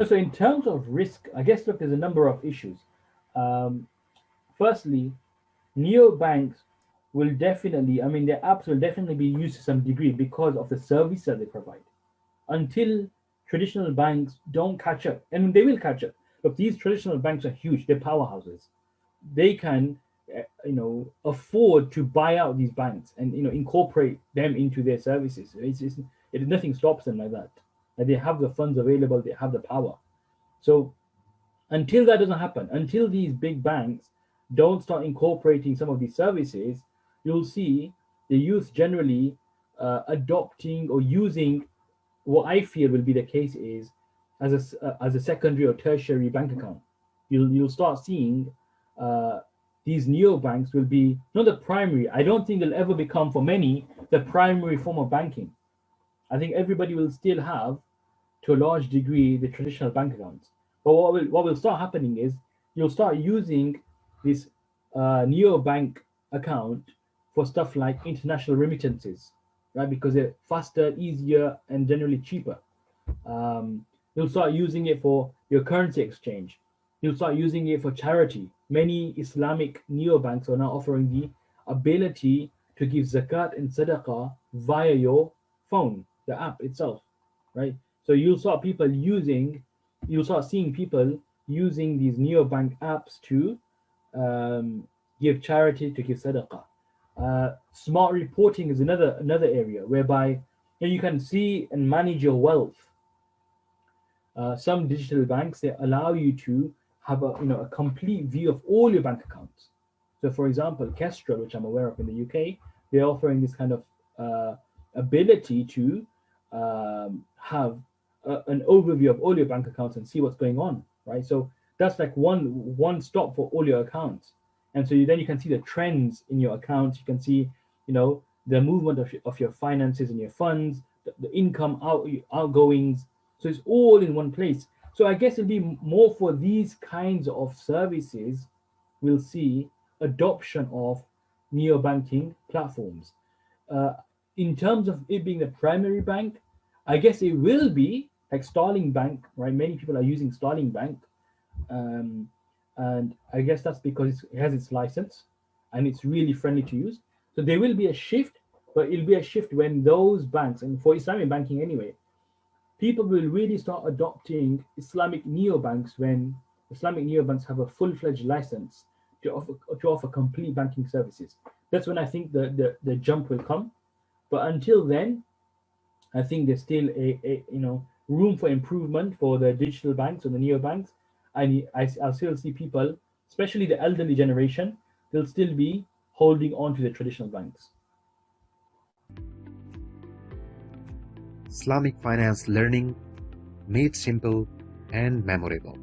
So in terms of risk, I guess look, there's a number of issues. Um, Firstly, neobanks will definitely, I mean, their apps will definitely be used to some degree because of the service that they provide. Until traditional banks don't catch up, and they will catch up. Look, these traditional banks are huge; they're powerhouses. They can, afford to buy out these banks and incorporate them into their services. Nothing stops them like that. Like they have the funds available, they have the power. So until that doesn't happen, until these big banks don't start incorporating some of these services, you'll see the youth generally adopting or using what I feel will be the case is as a secondary or tertiary bank account. You'll start seeing uh, these neobanks will be not the primary. I don't think they'll ever become for many the primary form of banking. I think everybody will still have to a large degree the traditional bank accounts. But what will start happening is you'll start using this neobank account for stuff like international remittances, right? Because they're faster, easier, and generally cheaper. You'll start using it for your currency exchange. You'll start using it for charity. Many Islamic neobanks are now offering the ability to give zakat and sadaqah via your phone, the app itself, right? So you'll start seeing people using these neobank apps to give charity, to give sadaqah. Smart reporting is another area whereby you can see and manage your wealth. Some digital banks, they allow you to have a complete view of all your bank accounts. So, for example, Kestrel, which I'm aware of in the UK, they're offering this kind of ability to have an overview of all your bank accounts and see what's going on, right? So that's like one stop for all your accounts, and so then you can see the trends in your accounts. You can see, the movement of your finances and your funds, the income outgoings. So it's all in one place. So I guess it'll be more for these kinds of services. We'll see adoption of neobanking platforms. Uh, in terms of it being the primary bank, I guess it will be like Starling Bank, right? Many people are using Starling Bank, um, and I guess that's because it has its license and it's really friendly to use. So there will be a shift, but it'll be a shift when those banks, and for Islamic banking anyway, people will really start adopting Islamic neobanks when Islamic neobanks have a full-fledged license to offer complete banking services. That's when I think the jump will come. But until then, I think there's still a room for improvement for the digital banks or the neobanks. I'll still see people, especially the elderly generation, they'll still be holding on to the traditional banks. Islamic finance learning made simple and memorable.